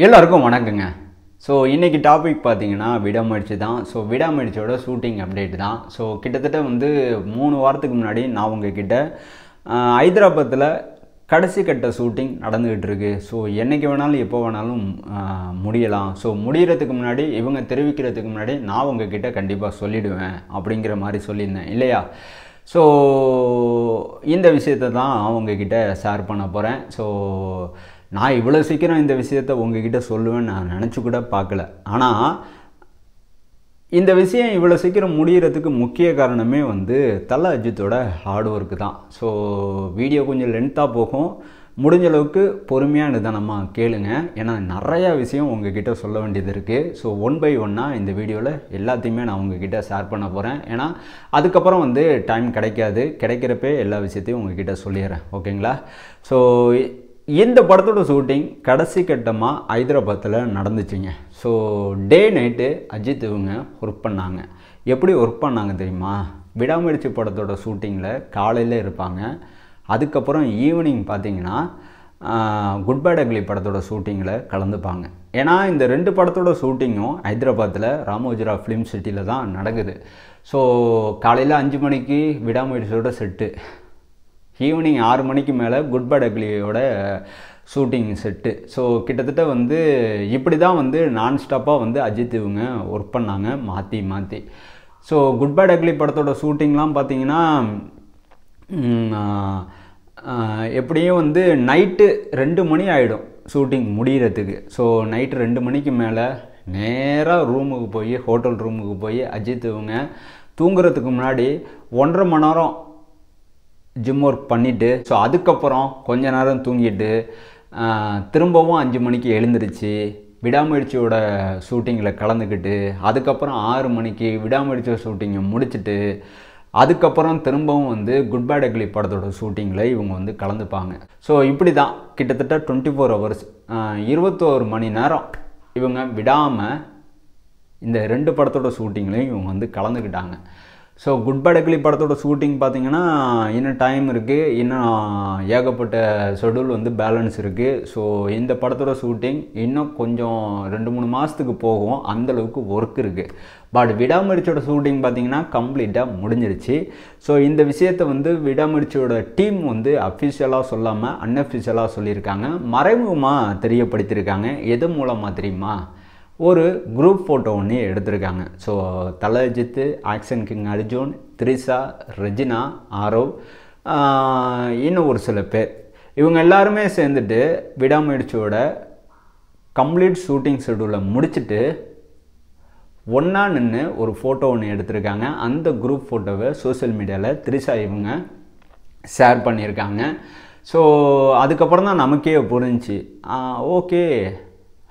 எல்லாருக்கும் வணக்கங்க. ஸோ இன்றைக்கி டாபிக் பார்த்தீங்கன்னா விடாமுயற்சி தான். ஸோ விடாமுயற்சியோட ஷூட்டிங் அப்டேட் தான். ஸோ கிட்டத்தட்ட 3 வாரத்துக்கு முன்னாடி நான் உங்ககிட்ட ஹைதராபாத்தில் கடைசி கட்ட ஷூட்டிங் நடந்துக்கிட்டு இருக்கு. ஸோ என்றைக்கு வேணாலும் எப்போ வேணாலும் முடியலாம். ஸோ முடிகிறதுக்கு முன்னாடி இவங்க தெரிவிக்கிறதுக்கு முன்னாடி நான் உங்ககிட்ட கண்டிப்பாக சொல்லிவிடுவேன் அப்படிங்கிற மாதிரி சொல்லியிருந்தேன் இல்லையா? ஸோ இந்த விஷயத்தை தான் உங்ககிட்ட ஷேர் பண்ண போகிறேன். ஸோ நான் இவ்வளோ சீக்கிரம் இந்த விஷயத்தை உங்ககிட்ட சொல்லுவேன்னு நான் நினச்சி கூட பார்க்கல. ஆனால் இந்த விஷயம் இவ்வளோ சீக்கிரம் முடிகிறதுக்கு முக்கிய காரணமே தல அஜித்தோட ஹார்ட் ஒர்க்கு தான். ஸோ வீடியோ கொஞ்சம் லென்த்தாக போகும், முடிஞ்ச அளவுக்கு பொறுமையாக நிதானமாக கேளுங்க. ஏன்னா நிறையா விஷயம் உங்ககிட்ட சொல்ல வேண்டியது இருக்குது. ஸோ 1 by 1 இந்த வீடியோவில் எல்லாத்தையுமே நான் உங்ககிட்ட ஷேர் பண்ண போகிறேன். ஏன்னா அதுக்கப்புறம் டைம் கிடைக்காது. கிடைக்கிறப்பே எல்லா விஷயத்தையும் உங்ககிட்ட சொல்லிடுறேன், ஓகேங்களா? ஸோ இந்த படத்தோட ஷூட்டிங் கடைசி கட்டமாக ஹைதராபாத்தில் நடந்துச்சுங்க. ஸோ டே நைட்டு அஜித் இவங்க ஒர்க் பண்ணாங்க. எப்படி ஒர்க் பண்ணாங்க தெரியுமா? விடாமுயற்சி படத்தோட ஷூட்டிங்கில் காலையில் இருப்பாங்க. அதுக்கப்புறம் ஈவினிங் பார்த்திங்கன்னா குட் பேட் அக்லி படத்தோட ஷூட்டிங்கில் கலந்துப்பாங்க. ஏன்னா இந்த 2 படத்தோட ஷூட்டிங்கும் ஹைதராபாத்தில் ராமோஜிரா ஃபிலிம் சிட்டியில் தான் நடக்குது. ஸோ காலையில் 5 மணிக்கு விடாமுயற்சியோட செட்டு, ஈவினிங் 6 மணிக்கு மேலே குட் பேட் அக்லியோட ஷூட்டிங் செட்டு. ஸோ கிட்டத்தட்ட இப்படி தான் நான் ஸ்டாப்பாக அஜித் இவங்க ஒர்க் பண்ணாங்க மாற்றி மாற்றி. ஸோ குட் பேட் அக்லி படத்தோட ஷூட்டிங்லாம் பார்த்திங்கன்னா எப்படியும் நைட்டு 2 மணி ஆகிடும் ஷூட்டிங் முடிகிறதுக்கு. ஸோ நைட்டு 2 மணிக்கு மேலே நேராக ரூமுக்கு போய், ஹோட்டல் ரூமுக்கு போய் அஜித் இவங்க தூங்குறதுக்கு முன்னாடி 1.5 மணி நேரம் ஜிம் ஒர்க் பண்ணிவிட்டு, ஸோ அதுக்கப்புறம் கொஞ்ச நேரம் தூங்கிட்டு திரும்பவும் 5 மணிக்கு எழுந்திருச்சு விடாமுயற்சியோட ஷூட்டிங்கில் கலந்துக்கிட்டு, அதுக்கப்புறம் 6 மணிக்கு விடாமுயற்சியோட ஷூட்டிங்கை முடிச்சுட்டு, அதுக்கப்புறம் திரும்பவும் குட் பேட் அக்லி படத்தோட ஷூட்டிங்கில் இவங்க கலந்துப்பாங்க. ஸோ இப்படி தான் கிட்டத்தட்ட 24 ஹவர்ஸ் 21 மணி நேரம் இவங்க விடாமல் இந்த 2 படத்தோட ஷூட்டிங்லையும் இவங்க கலந்துக்கிட்டாங்க. ஸோ குட் பேட் அக்லி படத்தோட ஷூட்டிங் பார்த்திங்கன்னா இன்னும் டைம் இருக்குது, இன்னும் ஏகப்பட்ட ஷெடியூல் பேலன்ஸ் இருக்குது. ஸோ இந்த படத்தோட ஷூட்டிங் இன்னும் கொஞ்சம் 2-3 மாதத்துக்கு போகும், அந்தளவுக்கு ஒர்க் இருக்குது. பட் விடாமுயற்சியோட ஷூட்டிங் பார்த்திங்கன்னா கம்ப்ளீட்டாக முடிஞ்சிருச்சு. ஸோ இந்த விஷயத்தை விடாமுயற்சியோட டீம் அஃபிஷியலாக சொல்லாமல் அன்அஃபிஷியலாக சொல்லியிருக்காங்க, மறைமுகமாக தெரியப்படுத்தியிருக்காங்க. எது மூலமாக தெரியுமா? ஒரு குரூப் ஃபோட்டோ ஒன்று எடுத்திருக்காங்க. So Thala Ajith, action king Arjun, Trisha, Regina, Aarav, இன்னும் ஒரு சில பேர், இவங்க எல்லாருமே சேர்ந்துட்டு விடாமுயற்சியோட கம்ப்ளீட் ஷூட்டிங் ஷெடியூலை முடிச்சுட்டு ஒன்றா நின்று ஒரு ஃபோட்டோ ஒன்று எடுத்திருக்காங்க. அந்த குரூப் ஃபோட்டோவை சோஷியல் மீடியாவில் த்ரிஷா இவங்க ஷேர் பண்ணியிருக்காங்க. ஸோ அதுக்கப்புறம் தான் நமக்கே புரிஞ்சிச்சு, ஓகே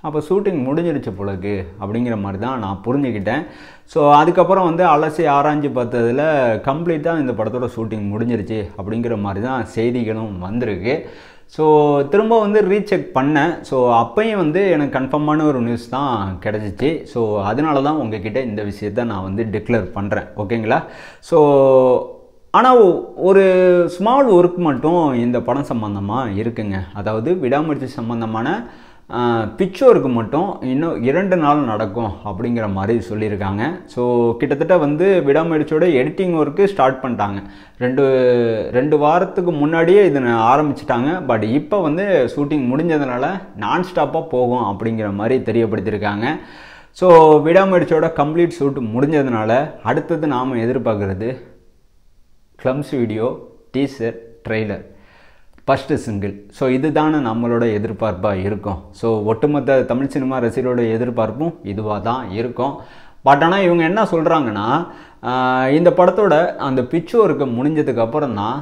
அப்போ ஷூட்டிங் முடிஞ்சிருச்சு போலக்கு அப்படிங்கிற மாதிரி தான் நான் புரிஞ்சுக்கிட்டேன். ஸோ அதுக்கப்புறம் அலசி ஆராய்ஞ்சு பார்த்ததில் கம்ப்ளீட்டாக இந்த படத்தோட ஷூட்டிங் முடிஞ்சிருச்சு அப்படிங்கிற மாதிரி தான் செய்திகளும் வந்திருக்கு. ஸோ திரும்ப ரீசெக் பண்ணேன். ஸோ அப்பையும் எனக்கு கன்ஃபார்மான ஒரு நியூஸ் தான் கிடச்சிச்சு. ஸோ அதனால தான் உங்ககிட்ட இந்த விஷயத்தை நான் டிக்ளேர் பண்ணுறேன், ஓகேங்களா? ஸோ ஆனால் ஒரு ஸ்மால் ஒர்க் மட்டும் இந்த படம் சம்மந்தமாக இருக்குங்க. அதாவது விடாமுயற்சி சம்மந்தமான பிக்சருக்கு மட்டும் இன்னும் 2 நாள் நடக்கும் அப்படிங்கிற மாதிரி சொல்லியிருக்காங்க. ஸோ கிட்டத்தட்ட விடாமுயற்சியோட எடிட்டிங் ஒர்க்கு ஸ்டார்ட் பண்ணிட்டாங்க. 2 வாரத்துக்கு முன்னாடியே இது ஆரம்பிச்சிட்டாங்க. பட் இப்போ ஷூட்டிங் முடிஞ்சதுனால நான் ஸ்டாப்பாக போகும் அப்படிங்கிற மாதிரி தெரியப்படுத்தியிருக்காங்க. ஸோ விடாமுயற்சியோட கம்ப்ளீட் ஷூட் முடிஞ்சதுனால அடுத்தது நாம் எதிர்பார்க்குறது glimpse video, teaser, trailer, first single. So இதுதானே நம்மளோட எதிர்பார்ப்பாக இருக்கும். ஸோ ஒட்டுமொத்த தமிழ் சினிமா ரசிகரோட எதிர்பார்ப்பும் இதுவாக தான் இருக்கும். பட் ஆனால் இவங்க என்ன சொல்கிறாங்கன்னா, இந்த படத்தோட அந்த பிக்சருக்கு முடிஞ்சதுக்கப்புறம் தான்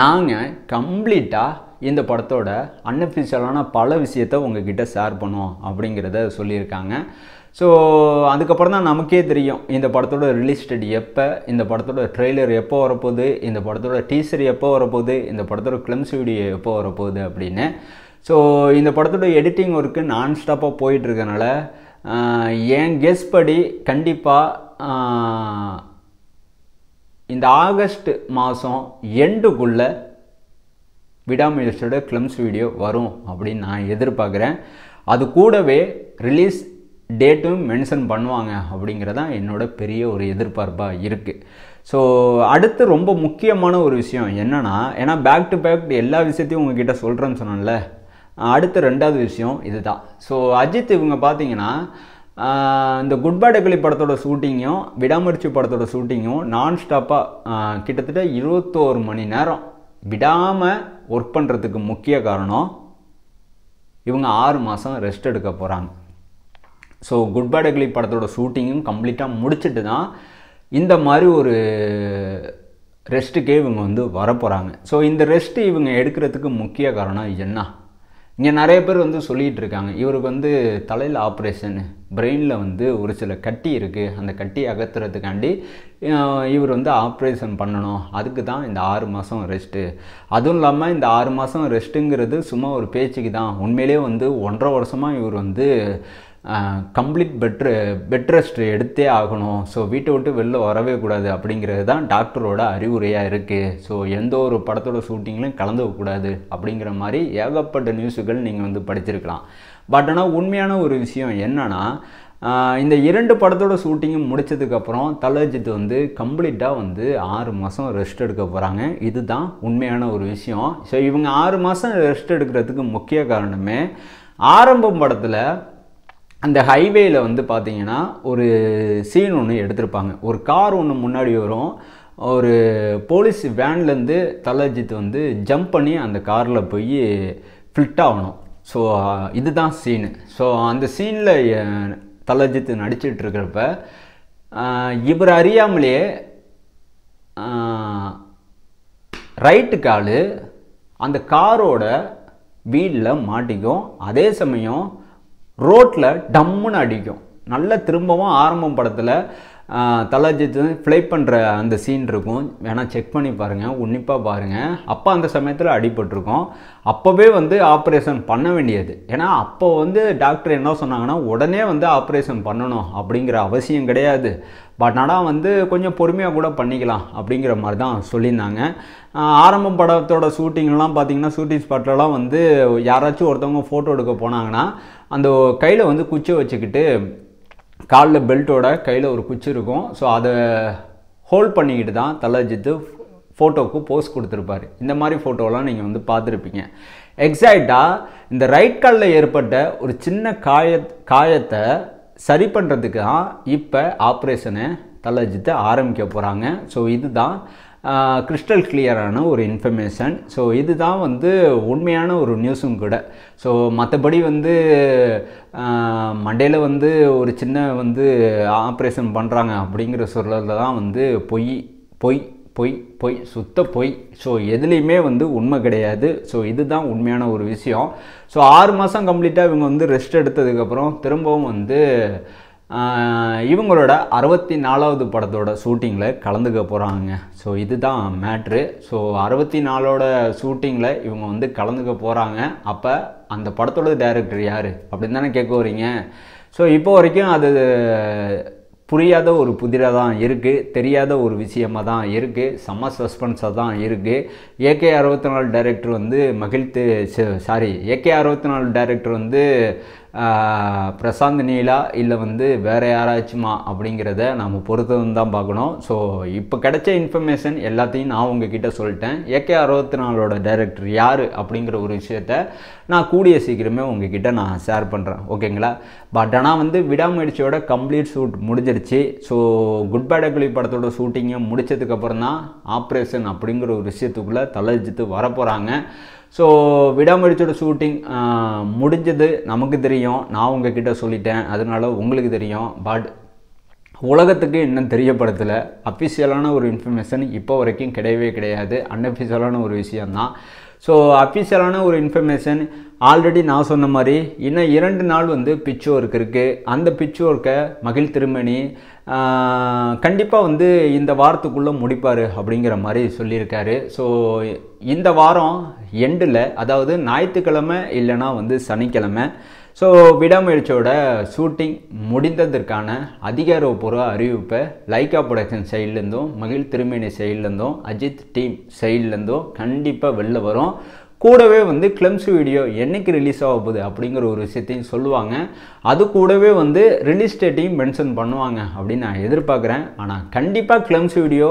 நாங்கள் கம்ப்ளீட்டாக இந்த படத்தோட அன்அஃபிஷியலான பல விஷயத்தை உங்ககிட்ட ஷேர் பண்ணுவோம் அப்படிங்கிறத சொல்லியிருக்காங்க. ஸோ அதுக்கப்புறம் தான் நமக்கே தெரியும் இந்த படத்தோட ரிலீஸ் டேட் எப்போ, இந்த படத்தோட ட்ரெய்லர் எப்போ வரப்போகுது, இந்த படத்தோட டீசர் எப்போ வரப்போகுது, இந்த படத்தோட கிளம்ஸ் வீடியோ எப்போ வரப்போகுது அப்படின்னு. ஸோ இந்த படத்தோட எடிட்டிங் ஒர்க்கு நான் ஸ்டாப்பாக போயிட்டுருக்கனால என் கெஸ் படி கண்டிப்பாக இந்த ஆகஸ்ட் மாதம் எண்டுக்குள்ளே விடாமுயற்சியோட கிளம்ஸ் வீடியோ வரும் அப்படின்னு நான் எதிர்பார்க்குறேன். அது கூடவே ரிலீஸ் டேட்டும் மென்ஷன் பண்ணுவாங்க அப்படிங்கிறதான் என்னோட பெரிய ஒரு எதிர்பார்ப்பாக இருக்குது. ஸோ அடுத்து ரொம்ப முக்கியமான ஒரு விஷயம் என்னென்னா, ஏன்னா பேக் டு பேக் எல்லா விஷயத்தையும் உங்ககிட்ட சொல்கிறேன்னு சொன்னேன்ல, அடுத்த ரெண்டாவது விஷயம் இதுதான். ஸோ அஜித் இவங்க பார்த்தீங்கன்னா இந்த குட் பேட் அக்லி படத்தோட ஷூட்டிங்கும் விடாமுயற்சி படத்தோட ஷூட்டிங்கும் நான் ஸ்டாப்பாக கிட்டத்தட்ட 21 மணி நேரம் விடாமல் ஒர்க் பண்ணுறதுக்கு முக்கிய காரணம் இவங்க 6 மாதம் ரெஸ்ட் எடுக்க போகிறாங்க. ஸோ குட் பேட் அக்லி படத்தோட ஷூட்டிங்கும் கம்ப்ளீட்டாக முடிச்சுட்டு தான் இந்த மாதிரி ஒரு ரெஸ்ட்டுக்கே இவங்க வந்து வரப்போகிறாங்க. ஸோ இந்த ரெஸ்ட்டு இவங்க எடுக்கிறதுக்கு முக்கிய காரணம் என்ன? இங்கே நிறைய பேர் வந்து சொல்லிகிட்டு இருக்காங்க, இவருக்கு வந்து தலையில் ஆப்ரேஷன், பிரெயினில் வந்து ஒரு சில கட்டி இருக்குது, அந்த கட்டி அகற்றுறதுக்காண்டி இவர் வந்து ஆப்ரேஷன் பண்ணணும், அதுக்கு தான் இந்த 6 மாதம் ரெஸ்ட்டு. அதுவும் இல்லாமல் இந்த 6 மாதம் ரெஸ்ட்டுங்கிறது சும்மா ஒரு பேச்சுக்கு தான். உண்மையிலே வந்து 1.5 வருஷமாக இவர் வந்து கம்ப்ளீட் பெட் ரெஸ்ட் எடுத்தே ஆகணும். ஸோ வீட்டை விட்டு வெளில வரவே கூடாது அப்படிங்கிறது தான் டாக்டரோட அறிவுரையாக இருக்குது. ஸோ எந்த ஒரு படத்தோட ஷூட்டிங்லையும் கலந்துக்கக்கூடாது அப்படிங்கிற மாதிரி ஏகப்பட்ட நியூஸுகள் நீங்கள் வந்து படிச்சிருக்கலாம். பட் ஆனால் உண்மையான ஒரு விஷயம் என்னென்னா, இந்த 2 படத்தோட ஷூட்டிங்கும் முடித்ததுக்கப்புறம் தலஜித் வந்து கம்ப்ளீட்டாக வந்து 6 மாதம் ரெஸ்ட் எடுக்க போகிறாங்க. இதுதான் உண்மையான ஒரு விஷயம். ஸோ இவங்க 6 மாதம் ரெஸ்ட் எடுக்கிறதுக்கு முக்கிய காரணமே, ஆரம்பம் படத்தில் அந்த ஹைவேயில் வந்து பார்த்திங்கன்னா ஒரு சீன் ஒன்று எடுத்திருப்பாங்க. ஒரு கார் ஒன்று முன்னாடி வரும், ஒரு போலீஸ் வேன்லேருந்து தலஜித் வந்து ஜம்ப் பண்ணி அந்த காரில் போய் ஃபில்ட் ஆகணும். ஸோ இதுதான் சீனு. ஸோ அந்த சீனில் தலஜித் நடிச்சிட்டு இருக்கிறப்ப இவர் அறியாமலேயே ரைட்டு கால் அந்த காரோட வீலில் மாட்டிக்கும். அதே சமயம் ரோட்டில் டம்முன்னு அடிக்கும். நல்லா திரும்பவும் ஆரம்பம் படத்தில் தலஜித் ஃப்ளை பண்ணுற அந்த சீன் இருக்கும், வேணால் செக் பண்ணி பாருங்கள், உன்னிப்பாக பாருங்கள். அப்போ அந்த சமயத்தில் அடிபட்டிருக்கும். அப்போவே வந்து ஆப்ரேஷன் பண்ண வேண்டியது. ஏன்னா அப்போ வந்து டாக்டர் என்ன சொன்னாங்கன்னா, உடனே வந்து ஆப்ரேஷன் பண்ணணும் அப்படிங்கிற அவசியம் கிடையாது, பட் ஆனால் வந்து கொஞ்சம் பொறுமையாக கூட பண்ணிக்கலாம் அப்படிங்கிற மாதிரி தான் சொல்லியிருந்தாங்க. ஆரம்பம் படத்தோட ஷூட்டிங்லாம் பார்த்திங்கன்னா ஷூட்டிங் ஸ்பாட்லலாம் வந்து யாராச்சும் ஒருத்தவங்க ஃபோட்டோ எடுக்க போனாங்கன்னா அந்த கையில் வந்து குச்சி வச்சுக்கிட்டு, காலில் பெல்ட்டோட கையில் ஒரு குச்சி இருக்கும், ஸோ அதை ஹோல்ட் பண்ணிக்கிட்டு தான் தலஜித்து ஃபோட்டோவுக்கு போஸ் கொடுத்துருப்பார். இந்த மாதிரி ஃபோட்டோலாம் நீங்கள் வந்து பார்த்துருப்பீங்க. எக்ஸாக்டாக இந்த ரைட் காலில் ஏற்பட்ட ஒரு சின்ன காயத்தை சரி பண்ணுறதுக்கு தான் இப்போ ஆப்ரேஷனை தலஜித்தை ஆரம்பிக்க போகிறாங்க. ஸோ இதுதான் கிறிஸ்டல் கிளியரான ஒரு இன்ஃபர்மேஷன். ஸோ இதுதான் வந்து உண்மையான ஒரு நியூஸும் கூட. ஸோ மற்றபடி வந்து மண்டேல வந்து ஒரு சின்ன வந்து ஆப்ரேஷன் பண்ணுறாங்க அப்படிங்கிற சொல்லல தான் வந்து பொய் பொய் பொய் பொய் சுத்த பொய். ஸோ எதுலேயுமே வந்து உண்மை கிடையாது. ஸோ இதுதான் உண்மையான ஒரு விஷயம். ஸோ 6 மாதம் கம்ப்ளீட்டாக இவங்க வந்து ரெஸ்ட் எடுத்ததுக்கப்புறம் திரும்பவும் வந்து இவங்களோட 64வது படத்தோட ஷூட்டிங்கில் கலந்துக்க போகிறாங்க. ஸோ இதுதான் மேட்ரு. ஸோ 64ஓட ஷூட்டிங்கில் இவங்க வந்து கலந்துக்க போகிறாங்க. அப்போ அந்த படத்தோட டைரக்டர் யார் அப்படின்னு தானே கேட்க வரீங்க. ஸோ இப்போ வரைக்கும் அது புரியாத ஒரு புதிராக தான் இருக்குது, தெரியாத ஒரு விஷயமாக தான் இருக்குது, செம்ம சஸ்பென்ஸாக தான் இருக்குது. ஏகே 64 டைரக்டர் வந்து ஏகே 64 டைரக்டர் வந்து பிரசாந்த் நீலா இல்லை வந்து வேறு யாராச்சுமா அப்படிங்கிறத நம்ம பொறுத்து தான் பார்க்கணும். ஸோ இப்போ கிடைச்ச இன்ஃபர்மேஷன் எல்லாத்தையும் நான் உங்ககிட்ட சொல்லிட்டேன். ஏகே 64ஓட டைரக்டர் யார் அப்படிங்கிற ஒரு விஷயத்த நான் கூடிய சீக்கிரமே உங்ககிட்ட நான் ஷேர் பண்ணுறேன், ஓகேங்களா? பட் ஆனால் வந்து விடாமுயற்சியோட கம்ப்ளீட் ஷூட் முடிஞ்சிருச்சு. ஸோ குட் பேட் அக்லி படத்தோட ஷூட்டிங்கை முடித்ததுக்கப்புறம் தான் ஆப்ரேஷன் அப்படிங்கிற ஒரு விஷயத்துக்குள்ளே தலஜித்து வரப்போகிறாங்க. ஸோ விடாமுயற்சியோட ஷூட்டிங் முடிஞ்சது நமக்கு தெரியும், நான் உங்ககிட்ட சொல்லிட்டேன், அதனால உங்களுக்கு தெரியும். பட் உலகத்துக்கு இன்னும் தெரியப்படுத்தலை. அஃபிஷியலான ஒரு இன்ஃபர்மேஷன் இப்போ வரைக்கும் கிடையவே கிடையாது, அன்அஃபிஷியலான ஒரு விஷயந்தான். ஸோ அஃபிஷியலான ஒரு இன்ஃபர்மேஷன் ஆல்ரெடி நான் சொன்ன மாதிரி இன்னும் 2 நாள் வந்து பிட்ச் ஒர்க் இருக்குது. அந்த பிட்ச் ஒர்க்கை மகிழ் திருமணி கண்டிப்பாக வந்து இந்த வாரத்துக்குள்ளே முடிப்பார் அப்படிங்கிற மாதிரி சொல்லியிருக்காரு. ஸோ இந்த வாரம் எண்டில், அதாவது ஞாயிற்றுக்கிழமை இல்லைனா வந்து சனிக்கிழமை, ஸோ விடாமுயற்சியோட ஷூட்டிங் முடிந்ததற்கான அதிகாரப்பூர்வ அறிவிப்பை லைக்கா ப்ரொடக்ஷன் சைட்லேருந்தும் மகிழ் திருமேனி சைட்லேருந்தும் அஜித் டீம் சைட்லேருந்தும் கண்டிப்பாக வெளில வரும். கூடவே வந்து கிளம்ஸ் வீடியோ என்னைக்கு ரிலீஸ் ஆக போகுது அப்படிங்கிற ஒரு விஷயத்தையும் சொல்லுவாங்க. அது கூடவே வந்து ரிலீஸ் டேட்டையும் மென்ஷன் பண்ணுவாங்க அப்படின்னு நான் எதிர்பார்க்குறேன். ஆனால் கண்டிப்பாக கிளம்ஸ் வீடியோ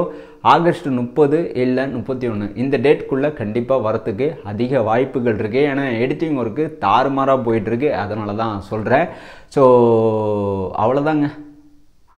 ஆகஸ்ட் 30 இல்லை 31 இந்த டேட்குள்ளே கண்டிப்பாக வரத்துக்கு அதிக வாய்ப்புகள் இருக்குது. ஏன்னா எடிட்டிங் ஒர்க்கு தாறுமாறாக போயிட்டுருக்கு, அதனால தான் சொல்கிறேன். ஸோ அவ்வளோதாங்க.